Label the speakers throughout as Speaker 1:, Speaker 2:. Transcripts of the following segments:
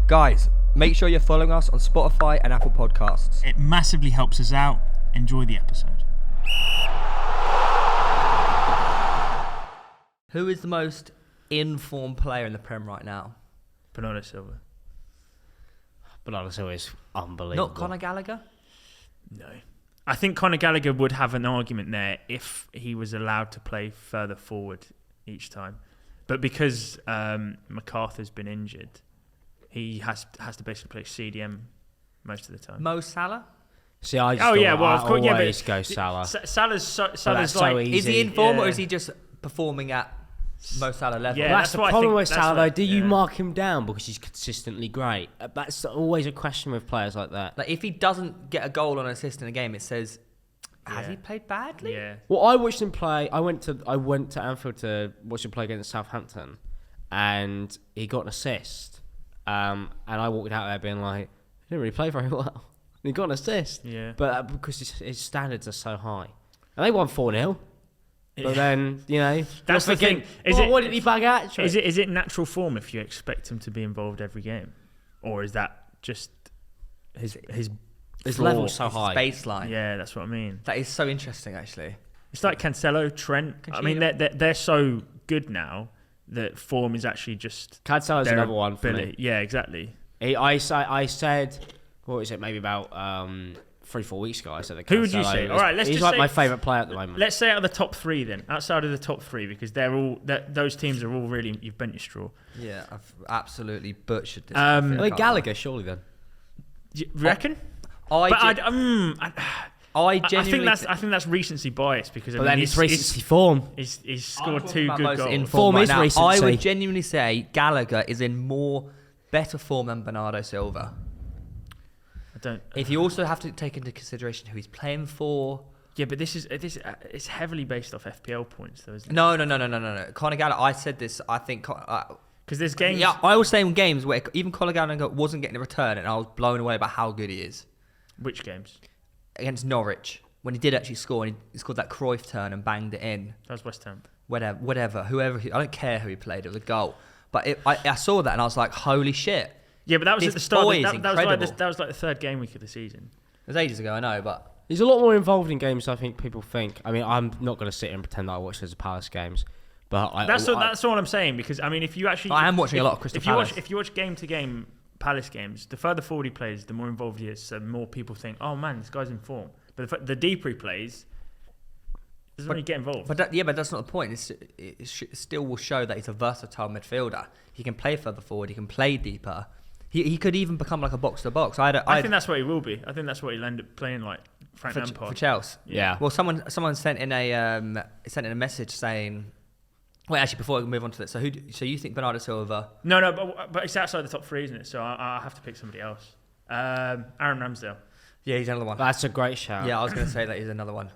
Speaker 1: Guys, make sure you're following us on Spotify and Apple Podcasts.
Speaker 2: It massively helps us out. Enjoy the episode.
Speaker 1: Who is the most in-form player in the Prem right now?
Speaker 2: Bernardo Silva.
Speaker 3: Bernardo Silva is unbelievable.
Speaker 1: Not Conor Gallagher?
Speaker 2: No. I think Conor Gallagher would have an argument there if he was allowed to play further forward each time. But because MacArthur's been injured, he has to basically play CDM most of the time.
Speaker 1: Mo Salah?
Speaker 3: See, I just always go Salah.
Speaker 2: Salah's
Speaker 3: so
Speaker 2: like...
Speaker 3: easy.
Speaker 1: Is he in form or is he just performing at Mo Salah level?
Speaker 2: Yeah,
Speaker 3: that's the problem with Salah, though. Do you
Speaker 2: yeah.
Speaker 3: mark him down because he's consistently great? That's always a question with players like that.
Speaker 1: Like if he doesn't get a goal or an assist in a game, it says, has he played badly?
Speaker 2: Yeah.
Speaker 3: Well, I watched him play. I went to Anfield to watch him play against Southampton, and he got an assist. And I walked out there being like, he didn't really play very well. He got an assist.
Speaker 2: Yeah.
Speaker 3: But because his standards are so high, and they won 4-0. But then,
Speaker 2: that's the thing.
Speaker 3: What did he bag at?
Speaker 2: Is it natural form if you expect him to be involved every game, or is that just his
Speaker 3: level's so high?
Speaker 1: Baseline.
Speaker 2: Yeah, that's what I mean.
Speaker 1: That is so interesting, actually.
Speaker 2: It's like Cancelo, Trent. I mean, they're so good now that form is actually just.
Speaker 3: Cancelo's another one for me.
Speaker 2: Yeah, exactly.
Speaker 3: I said, what was it? Maybe about 3-4 weeks ago, I said that.
Speaker 2: Who would you say? All right,
Speaker 3: he's like my favourite player at the moment.
Speaker 2: Let's say out of the top three, then outside of the top three, because those teams are all really you've bent your straw.
Speaker 1: Yeah, I've absolutely butchered this.
Speaker 3: Gallagher, surely then.
Speaker 2: You reckon?
Speaker 1: I
Speaker 2: think that's recency bias because
Speaker 3: then it's recency form.
Speaker 2: He's scored 2 good goals.
Speaker 3: Form
Speaker 1: right
Speaker 3: is
Speaker 1: now.
Speaker 3: recency.
Speaker 1: I would genuinely say Gallagher is in better form than Bernardo Silva. If you also have to take into consideration who he's playing for.
Speaker 2: Yeah, but it's heavily based off FPL points, though, isn't it?
Speaker 1: No. Conor Gallagher. I said this. I think
Speaker 2: because there's games.
Speaker 1: Yeah, I was saying games where even Conor Gallagher wasn't getting a return, and I was blown away about how good he is.
Speaker 2: Which games? Against
Speaker 1: Norwich, when he did actually score, and he scored that Cruyff turn and banged it in.
Speaker 2: That was West Ham.
Speaker 1: Whatever, whoever. I don't care who he played. It was a goal. But I saw that and I was like, holy shit.
Speaker 2: Yeah, but that was
Speaker 1: this
Speaker 2: at the start.
Speaker 1: That
Speaker 2: was like the third game week of the season.
Speaker 1: It was ages ago, I know, but
Speaker 3: he's a lot more involved in games than I think people think. I mean, I'm not going to sit here and pretend that I watch those Palace games, but that's
Speaker 2: all I'm saying. Because I mean, if you actually,
Speaker 1: I am watching a lot of Crystal Palace.
Speaker 2: If you watch game to game Palace games, the further forward he plays, the more involved he is. So more people think, oh man, this guy's in form. But the deeper he plays, doesn't really get involved.
Speaker 1: But that's not the point. It still will show that he's a versatile midfielder. He can play further forward. He can play deeper. He could even become like a box to box. I
Speaker 2: think that's what he will be. I think that's what he'll end up playing like Frank Lampard
Speaker 1: for Chelsea.
Speaker 3: Yeah.
Speaker 1: Well, someone sent in a message saying. Wait, actually, before we move on to that, so you think Bernardo Silva?
Speaker 2: No, but it's outside the top three, isn't it? So I have to pick somebody else. Aaron Ramsdale.
Speaker 1: Yeah, he's another one.
Speaker 3: That's a great shout.
Speaker 1: Yeah, I was going to say that he's another one.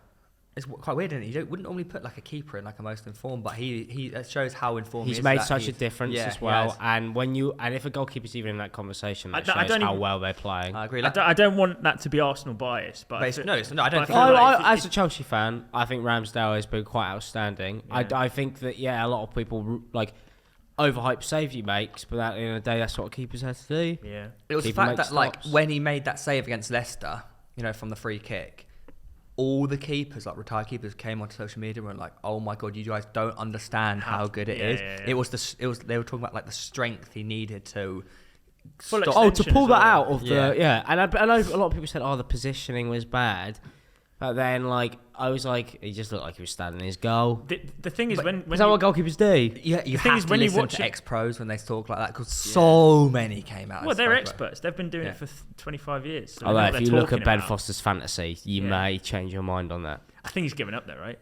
Speaker 1: It's quite weird, isn't it? You wouldn't normally put like a keeper in like a most informed, but he shows how informed he is.
Speaker 3: He's made such a difference as well. And if a goalkeeper's even in that conversation, that shows how well they're playing.
Speaker 1: I agree.
Speaker 2: I don't want that to be Arsenal bias, but
Speaker 1: I don't think.
Speaker 3: As a Chelsea fan, I think Ramsdale has been quite outstanding. Yeah. I think that a lot of people like overhype save he makes, but at the end of the day, that's what keepers have to do.
Speaker 2: Yeah,
Speaker 1: it was the fact that like when he made that save against Leicester, from the free kick. All the keepers, like retired keepers, came onto social media and were like, "Oh my god, you guys don't understand how good it is." Yeah. It was they were talking about like the strength he needed to
Speaker 3: to pull that out of the And I know a lot of people said, "Oh, the positioning was bad," but then I was like, he just looked like he was standing in his goal.
Speaker 2: The thing is, when
Speaker 3: is that what goalkeepers do?
Speaker 1: Yeah, you have to listen to ex-pros when they talk like that because so many came out.
Speaker 2: Well, they're experts. They've been doing it for 25 years. So
Speaker 3: if you look at Ben Foster's fantasy, you may change your mind on that.
Speaker 2: I think he's given up there, right?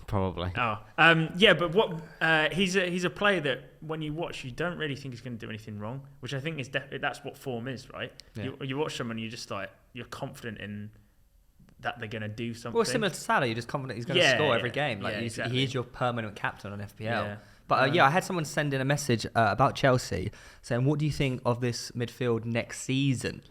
Speaker 3: Probably.
Speaker 2: Oh, but what he's a player that when you watch, you don't really think he's going to do anything wrong, which I think is that's what form is, right? Yeah. You watch someone, you're just like you're confident in that they're going to do something.
Speaker 1: Well, similar to Salah, you're just confident he's going to score every game. Like
Speaker 2: exactly.
Speaker 1: He is your permanent captain on FPL. Yeah. But I had someone send in a message about Chelsea saying, "What do you think of this midfield next season?"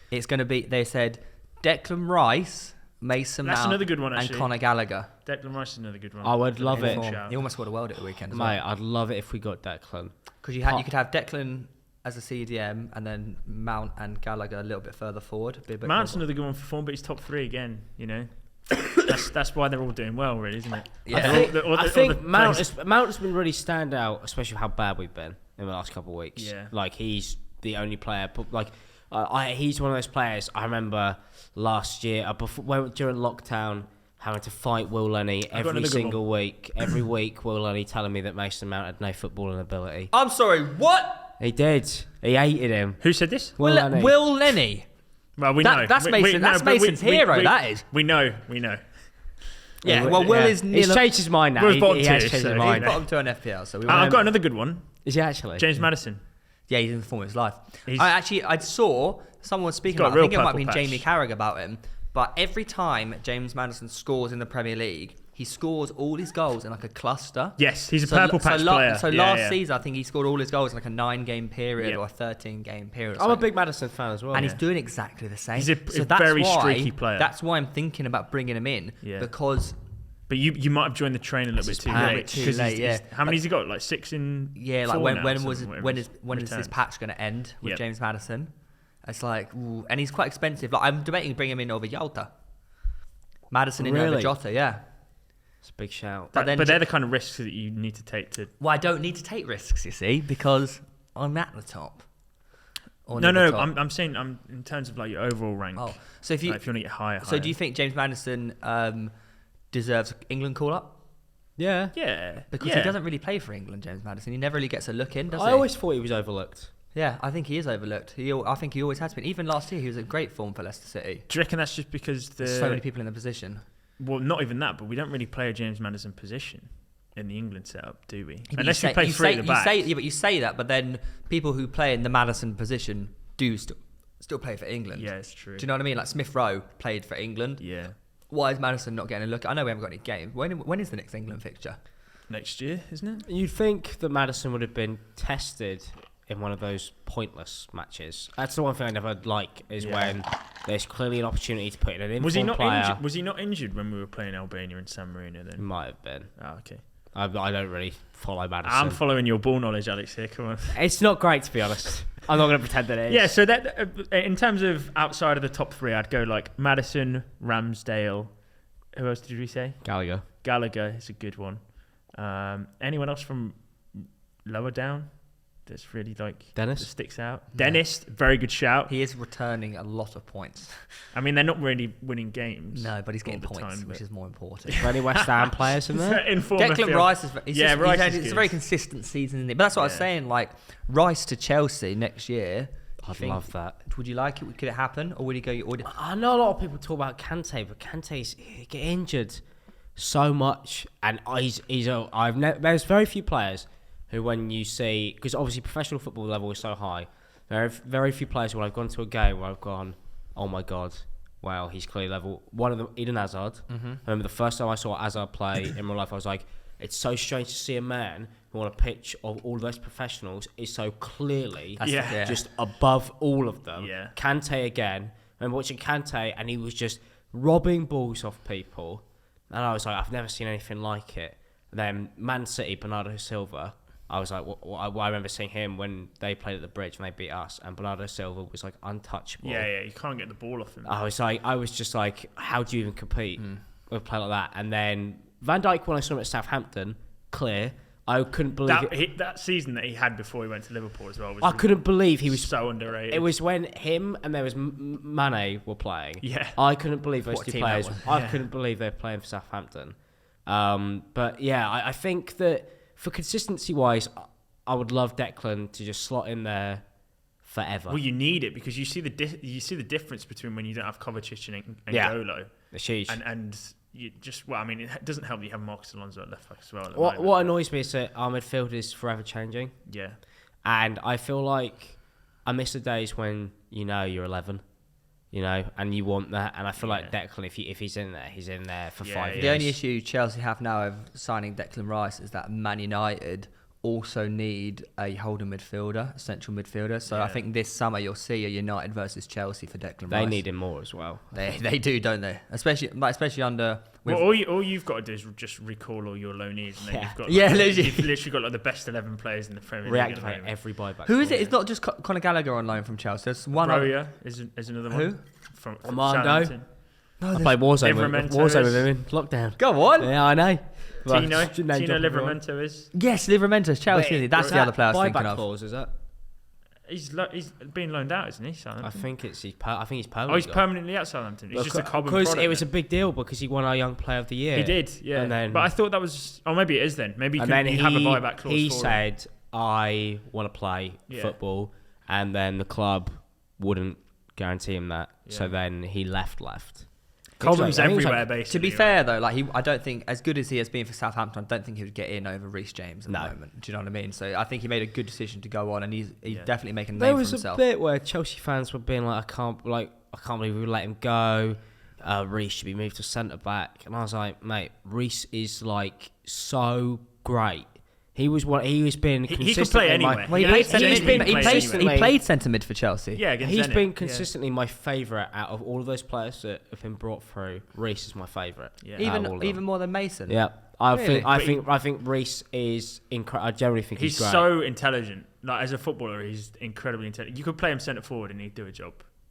Speaker 1: It's going to be. They said Declan Rice, Mason Mount,
Speaker 2: another good one,
Speaker 1: and Conor Gallagher.
Speaker 2: Declan Rice is another good one.
Speaker 3: I would love it.
Speaker 1: He almost scored a world at the weekend.
Speaker 3: Mate, I'd love it if we got Declan.
Speaker 1: Because you could have Declan as a CDM, and then Mount and Gallagher a little bit further forward.
Speaker 2: Mount's another good one for form, but he's top 3 again. You know, that's why they're all doing well, really, isn't it?
Speaker 1: Yeah.
Speaker 3: I think Mount has been really stand out, especially how bad we've been in the last couple of weeks.
Speaker 2: Yeah.
Speaker 3: Like he's the only player. Like he's one of those players. I remember last year during lockdown, having to fight Will Lenny every single week. Every week, Will Lenny telling me that Mason Mount had no footballing ability.
Speaker 1: I'm sorry, what?
Speaker 3: He did. He hated him.
Speaker 2: Who said this?
Speaker 1: Will Lenny.
Speaker 2: Well, we know.
Speaker 1: That's Mason. That's Mason's hero. That is.
Speaker 2: We know.
Speaker 1: Yeah. Well, Will is.
Speaker 3: He's changed his mind now.
Speaker 2: Will's bottom
Speaker 3: he has
Speaker 2: two,
Speaker 3: changed
Speaker 2: so
Speaker 3: his
Speaker 1: He's
Speaker 3: mind.
Speaker 1: bottom 2 on FPL. So
Speaker 2: I've got another good one.
Speaker 3: Is he actually?
Speaker 2: James Madison.
Speaker 1: Yeah, he's in the form of his life.
Speaker 2: He's-
Speaker 1: I saw someone speaking
Speaker 2: got
Speaker 1: about.
Speaker 2: a
Speaker 1: I
Speaker 2: real
Speaker 1: think it might have
Speaker 2: purple
Speaker 1: been
Speaker 2: patch.
Speaker 1: Jamie Carragher about him. But every time James Madison scores in the Premier League, he scores all his goals in like a cluster.
Speaker 2: Yes, he's a purple patch player.
Speaker 1: So last season, I think he scored all his goals in like a 9-game period or a 13-game period.
Speaker 3: I'm a big Madison fan as well.
Speaker 1: And he's doing exactly the same.
Speaker 2: He's a very streaky player.
Speaker 1: That's why I'm thinking about bringing him in.
Speaker 2: Yeah.
Speaker 1: Because...
Speaker 2: But you might have joined the train a little bit too late.
Speaker 1: Too late,
Speaker 2: How many's he got? Like 6 in.
Speaker 1: Yeah, like
Speaker 2: 4
Speaker 1: when
Speaker 2: now
Speaker 1: is
Speaker 2: returns?
Speaker 1: his patch going to end with
Speaker 2: Yep.
Speaker 1: James Madison? It's like, ooh, and he's quite expensive. Like I'm debating bringing him in over Yalta. Madison in over
Speaker 3: Really?
Speaker 1: Jota, yeah.
Speaker 3: It's a big shout.
Speaker 1: But then
Speaker 2: But they're the kind of risks that you need to take to.
Speaker 1: Well, I don't need to take risks, you see, because I'm at the top. Or
Speaker 2: No,
Speaker 1: near the
Speaker 2: no.
Speaker 1: top.
Speaker 2: I'm saying in terms of like your overall rank.
Speaker 1: Oh, so if you
Speaker 2: want to get higher.
Speaker 1: so do you think James Madison deserves England call up?
Speaker 3: Yeah.
Speaker 2: Yeah.
Speaker 1: Because he doesn't really play for England, James Madison. He never really gets a look in, does he?
Speaker 3: I always thought he was overlooked.
Speaker 1: Yeah, I think he is overlooked. I think he always has been. Even last year, he was in great form for Leicester City.
Speaker 2: Do you reckon that's just because
Speaker 1: There's so many people in the position.
Speaker 2: Well, not even that, but we don't really play a James Madison position in the England setup, do we?
Speaker 1: Yeah,
Speaker 2: Unless we play 3 at the back.
Speaker 1: You say that, but then people who play in the Madison position do still play for England.
Speaker 2: Yeah, it's true.
Speaker 1: Do you know what I mean? Like Smith Rowe played for England.
Speaker 2: Yeah.
Speaker 1: Why is Madison not getting a look? I know we haven't got any games. When is the next England fixture?
Speaker 2: Next year, isn't it?
Speaker 3: You'd think that Madison would have been tested in one of those pointless matches. That's the one thing I never like is when there's clearly an opportunity to put in an informed
Speaker 2: Was he not
Speaker 3: player.
Speaker 2: injured? Was he not injured when we were playing Albania in San Marino then?
Speaker 3: Might have been.
Speaker 2: Oh, okay.
Speaker 3: I don't really follow Madison.
Speaker 2: I'm following your ball knowledge, Alex. Here, come on.
Speaker 3: It's not great, to be honest. I'm not going to pretend that it is.
Speaker 2: Yeah, so that in terms of outside of the top 3, I'd go like Madison, Ramsdale. Who else did we say? Gallagher is a good one. Anyone else from lower down that's really like
Speaker 3: Dennis?
Speaker 2: that sticks out? Dennis, very good shout.
Speaker 1: He is returning a lot of points.
Speaker 2: I mean, they're not really winning games.
Speaker 1: No, but he's getting
Speaker 2: all the
Speaker 1: points,
Speaker 2: time,
Speaker 1: which
Speaker 2: but-
Speaker 1: is more important.
Speaker 3: Are there any West Ham players in there?
Speaker 1: Declan Rice is.
Speaker 2: Rice is
Speaker 1: it's
Speaker 2: good.
Speaker 1: a very consistent season, isn't it? But that's what I was
Speaker 2: Yeah.
Speaker 1: saying. Like Rice to Chelsea next year.
Speaker 3: I'd love that.
Speaker 1: Would you like it? Could it happen, or would he go?
Speaker 3: I know a lot of people talk about Kante, but Kante's he get injured so much, and there's very few players who, when you see, because obviously professional football level is so high, there are very few players when I've gone to a game where I've gone, oh my god, wow, he's clearly level. One of them, Eden Hazard. Mm-hmm. I remember the first time I saw Hazard play in real life, I was like, it's so strange to see a man who on a pitch of all those professionals is so clearly just above all of them.
Speaker 2: Yeah.
Speaker 3: Kante again. I remember watching Kante and he was just robbing balls off people. And I was like, I've never seen anything like it. Then Man City, Bernardo Silva, I was like, I remember seeing him when they played at the Bridge and they beat us, and Bernardo Silva was like untouchable.
Speaker 2: Yeah, you can't get the ball off him.
Speaker 3: I was just like, how do you even compete with a player like that? And then Van Dijk, when I saw him at Southampton, clear. I couldn't believe
Speaker 2: that season that he had before he went to Liverpool as well.
Speaker 3: I couldn't believe he was
Speaker 2: so underrated.
Speaker 3: It was when him and there was Mane were playing.
Speaker 2: Yeah.
Speaker 3: I couldn't believe those
Speaker 1: What
Speaker 3: two
Speaker 1: team that
Speaker 3: players.
Speaker 1: was.
Speaker 3: I couldn't believe they were playing for Southampton. But yeah, I think that for consistency wise, I would love Declan to just slot in there forever.
Speaker 2: Well, you need it because you see the difference between when you don't have Kovacic and Golo.
Speaker 3: It's huge.
Speaker 2: And you just, well, I mean, it doesn't help that you have Marcus Alonso at left back as well. At the
Speaker 3: What
Speaker 2: moment.
Speaker 3: annoys me is that our midfield is forever changing.
Speaker 2: Yeah.
Speaker 3: And I feel like I miss the days when you're 11, and you want that. And I feel like Declan, if he's in there for 5 years.
Speaker 1: The only issue Chelsea have now of signing Declan Rice is that Man United also need a holding midfielder, a central midfielder. So I think this summer you'll see a United versus Chelsea for Declan Rice.
Speaker 3: They need him more as well.
Speaker 1: They do, don't they? Especially under.
Speaker 2: Well, all you've got to do is just recall all your loanees, and then you've got
Speaker 1: literally.
Speaker 2: You've literally got like the best 11 players in the Premier League.
Speaker 3: Reactivate every buyback.
Speaker 1: Who is it? It's not just Conor Gallagher on loan from Chelsea. There's one.
Speaker 2: Broja is another one.
Speaker 1: Who?
Speaker 2: From
Speaker 3: Armando.
Speaker 2: Southampton.
Speaker 3: I played Warzone with him in lockdown.
Speaker 1: Go on.
Speaker 3: Yeah, I know.
Speaker 2: Tino Livramento is.
Speaker 1: Yes, Livramento's Chelsea. That's the other player I was thinking
Speaker 3: buyback
Speaker 1: of.
Speaker 3: clause, is that?
Speaker 2: He's been loaned out, isn't he?
Speaker 3: I think he's permanent.
Speaker 2: Oh, he's permanently at Southampton. He's just a carbon
Speaker 3: because
Speaker 2: product.
Speaker 3: It was a big deal because he won our Young Player of the Year.
Speaker 2: He did, yeah.
Speaker 3: And then,
Speaker 2: but I thought that was. Oh, maybe it is then. Maybe you have a buyback clause.
Speaker 3: He
Speaker 2: for
Speaker 3: said, "I want to play football," and then the club wouldn't guarantee him that.
Speaker 2: Yeah.
Speaker 3: So then he left.
Speaker 2: Problems everywhere, basically.
Speaker 1: To be fair though, I don't think, as good as he has been for Southampton, I don't think he would get in over Reece James at the moment. Do you know what I mean? So I think he made a good decision to go on, and he's definitely making a name for himself.
Speaker 3: There was a bit where Chelsea fans were being like, I can't believe we let him go. Reece should be moved to centre back, and I was like, mate, Reece is like so great. He was being consistent.
Speaker 2: He could play anywhere.
Speaker 1: He played centre mid for Chelsea.
Speaker 2: Yeah,
Speaker 3: he's been consistently my favourite out of all of those players that have been brought through. Reece is my favourite.
Speaker 1: Yeah. Even more than Mason.
Speaker 3: Yeah, I think Reece is incredible. I generally think he's great.
Speaker 2: So intelligent. Like as a footballer, he's incredibly intelligent. You could play him centre forward and he'd do a job.